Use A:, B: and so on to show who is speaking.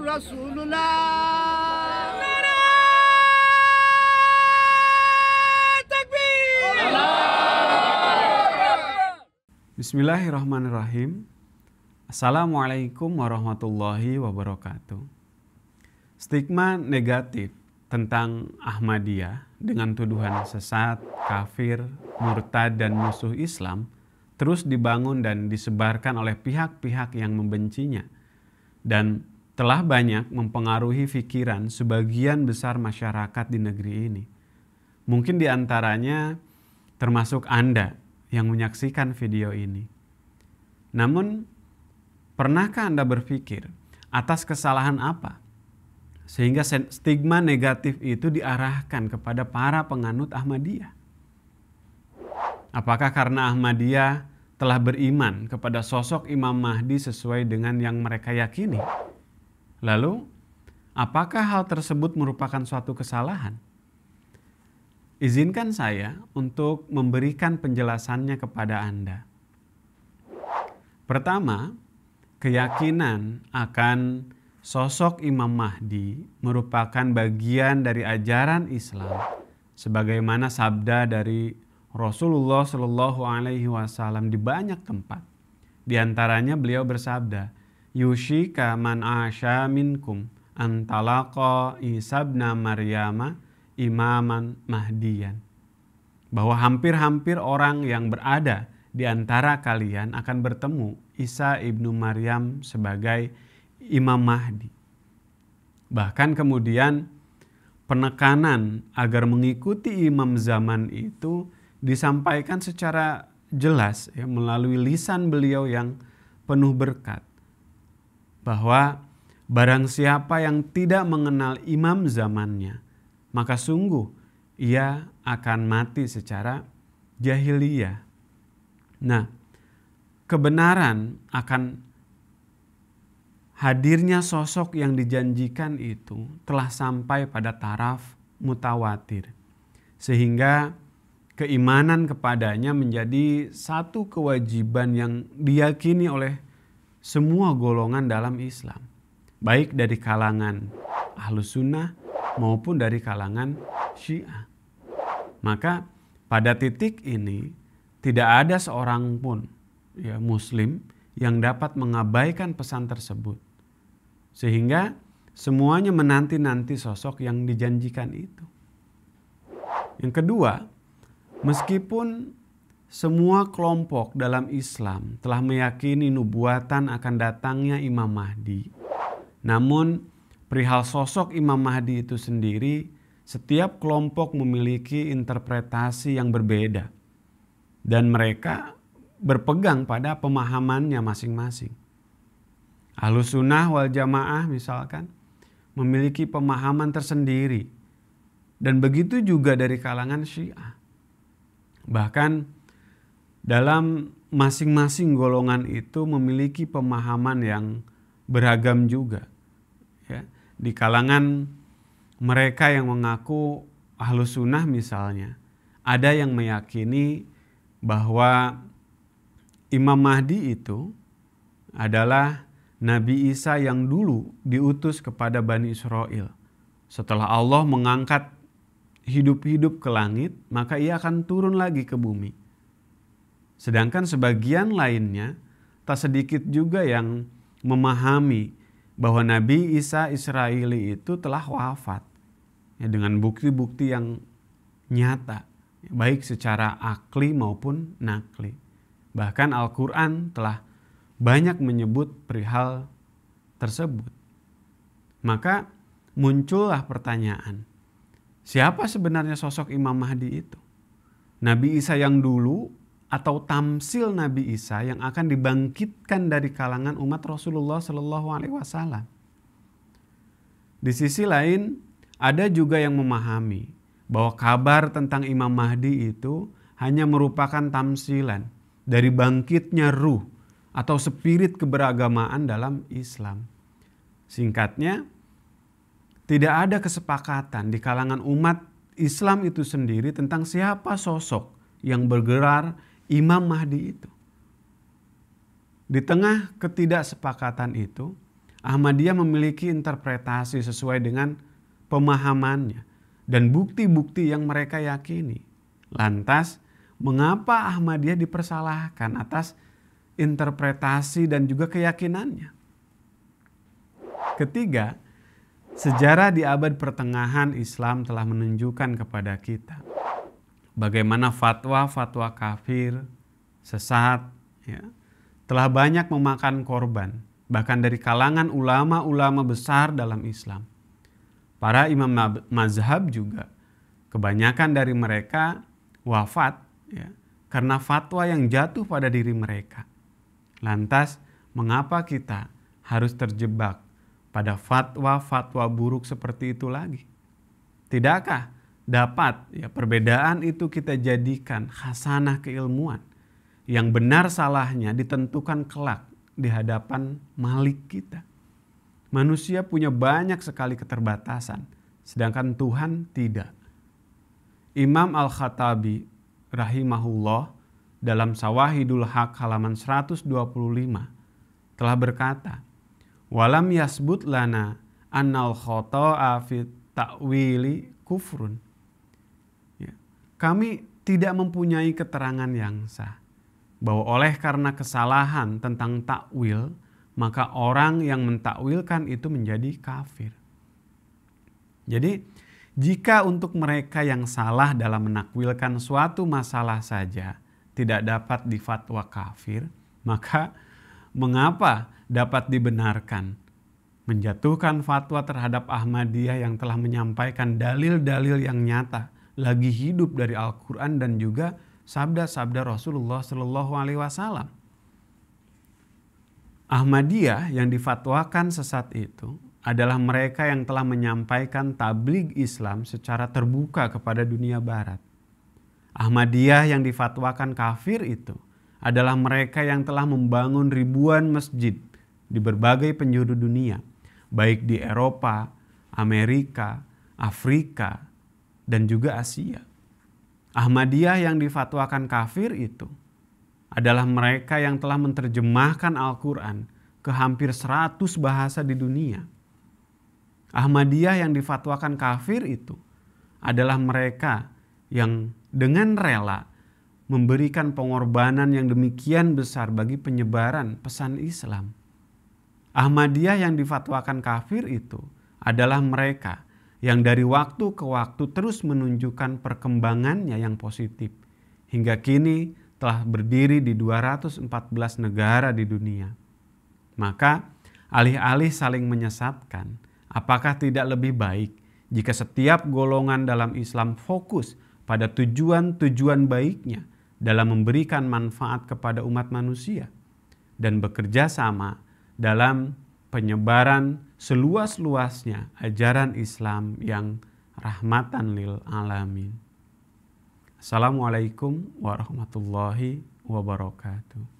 A: Rasulullah.
B: Bismillahirrahmanirrahim. Assalamualaikum warahmatullahi wabarakatuh. Stigma negatif tentang Ahmadiyah dengan tuduhan sesat, kafir, murtad, dan musuh Islam terus dibangun dan disebarkan oleh pihak-pihak yang membencinya dan telah banyak mempengaruhi pikiran sebagian besar masyarakat di negeri ini. Mungkin di antaranya termasuk Anda yang menyaksikan video ini. Namun, pernahkah Anda berpikir atas kesalahan apa sehingga stigma negatif itu diarahkan kepada para penganut Ahmadiyah? Apakah karena Ahmadiyah telah beriman kepada sosok Imam Mahdi sesuai dengan yang mereka yakini? Lalu, apakah hal tersebut merupakan suatu kesalahan? Izinkan saya untuk memberikan penjelasannya kepada Anda. Pertama, keyakinan akan sosok Imam Mahdi merupakan bagian dari ajaran Islam sebagaimana sabda dari Rasulullah Shallallahu Alaihi Wasallam di banyak tempat. Di antaranya beliau bersabda, "Yushika man asya minkum antalaqa Isa ibn Maryama imaman mahdiyan." Bahwa hampir-hampir orang yang berada di antara kalian akan bertemu Isa ibnu Maryam sebagai Imam Mahdi. Bahkan kemudian penekanan agar mengikuti imam zaman itu disampaikan secara jelas melalui lisan beliau yang penuh berkat. Bahwa barang siapa yang tidak mengenal imam zamannya, maka sungguh ia akan mati secara jahiliyah. Nah, kebenaran akan hadirnya sosok yang dijanjikan itu telah sampai pada taraf mutawatir. Sehingga keimanan kepadanya menjadi satu kewajiban yang diyakini oleh semua golongan dalam Islam. Baik dari kalangan Ahlus Sunnah maupun dari kalangan Syiah. Maka pada titik ini tidak ada seorang pun Muslim yang dapat mengabaikan pesan tersebut. Sehingga semuanya menanti-nanti sosok yang dijanjikan itu. Yang kedua, meskipun semua kelompok dalam Islam telah meyakini nubuatan akan datangnya Imam Mahdi, namun perihal sosok Imam Mahdi itu sendiri, setiap kelompok memiliki interpretasi yang berbeda. Dan mereka berpegang pada pemahamannya masing-masing. Ahlus Sunnah wal Jamaah misalkan memiliki pemahaman tersendiri. Dan begitu juga dari kalangan Syiah. Bahkan dalam masing-masing golongan itu memiliki pemahaman yang beragam juga. Ya, di kalangan mereka yang mengaku Ahlus Sunnah misalnya, ada yang meyakini bahwa Imam Mahdi itu adalah Nabi Isa yang dulu diutus kepada Bani Israel. Setelah Allah mengangkat hidup-hidup ke langit, maka ia akan turun lagi ke bumi. Sedangkan sebagian lainnya, tak sedikit juga yang memahami bahwa Nabi Isa Israeli itu telah wafat. Dengan bukti-bukti yang nyata, baik secara akli maupun nakli. Bahkan Al-Quran telah banyak menyebut perihal tersebut. Maka muncullah pertanyaan, siapa sebenarnya sosok Imam Mahdi itu? Nabi Isa yang dulu atau tamsil Nabi Isa yang akan dibangkitkan dari kalangan umat Rasulullah SAW? Di sisi lain, ada juga yang memahami bahwa kabar tentang Imam Mahdi itu hanya merupakan tamsilan dari bangkitnya ruh atau spirit keberagamaan dalam Islam. Singkatnya, tidak ada kesepakatan di kalangan umat Islam itu sendiri tentang siapa sosok yang bergelar Imam Mahdi itu. Di tengah ketidaksepakatan itu, Ahmadiyah memiliki interpretasi sesuai dengan pemahamannya dan bukti-bukti yang mereka yakini. Lantas, mengapa Ahmadiyah dipersalahkan atas interpretasi dan juga keyakinannya? Ketiga, sejarah di abad pertengahan Islam telah menunjukkan kepada kita bagaimana fatwa-fatwa kafir, sesat, telah banyak memakan korban, bahkan dari kalangan ulama-ulama besar dalam Islam. Para imam mazhab juga, kebanyakan dari mereka wafat karena fatwa yang jatuh pada diri mereka. Lantas, mengapa kita harus terjebak pada fatwa-fatwa buruk seperti itu lagi? Tidakkah dapat perbedaan itu kita jadikan khasanah keilmuan yang benar salahnya ditentukan kelak di hadapan Malik kita? Manusia punya banyak sekali keterbatasan, sedangkan Tuhan tidak. Imam Al-Khattabi rahimahullah dalam Sawahidul Haq halaman 125 telah berkata, "Walam yasbut lana annal khoto'a fit ta'wili kufrun." Kami tidak mempunyai keterangan yang sah bahwa oleh karena kesalahan tentang takwil, maka orang yang mentakwilkan itu menjadi kafir. Jadi, jika untuk mereka yang salah dalam menakwilkan suatu masalah saja tidak dapat difatwa kafir, maka mengapa dapat dibenarkan menjatuhkan fatwa terhadap Ahmadiyah yang telah menyampaikan dalil-dalil yang nyata lagi hidup dari Al-Quran dan juga sabda-sabda Rasulullah Shallallahu Alaihi Wasallam. Ahmadiyah yang difatwakan sesat itu adalah mereka yang telah menyampaikan tabligh Islam secara terbuka kepada dunia barat. Ahmadiyah yang difatwakan kafir itu adalah mereka yang telah membangun ribuan masjid di berbagai penjuru dunia, baik di Eropa, Amerika, Afrika, dan juga Asia. Ahmadiyah yang difatwakan kafir itu adalah mereka yang telah menerjemahkan Al-Quran ke hampir 100 bahasa di dunia. Ahmadiyah yang difatwakan kafir itu adalah mereka yang dengan rela memberikan pengorbanan yang demikian besar bagi penyebaran pesan Islam. Ahmadiyah yang difatwakan kafir itu adalah mereka yang dari waktu ke waktu terus menunjukkan perkembangannya yang positif. Hingga kini telah berdiri di 214 negara di dunia. Maka alih-alih saling menyesatkan, apakah tidak lebih baik jika setiap golongan dalam Islam fokus pada tujuan-tujuan baiknya dalam memberikan manfaat kepada umat manusia dan bekerja sama dalam penyebaran seluas-luasnya ajaran Islam yang rahmatan lil alamin. Assalamualaikum warahmatullahi wabarakatuh.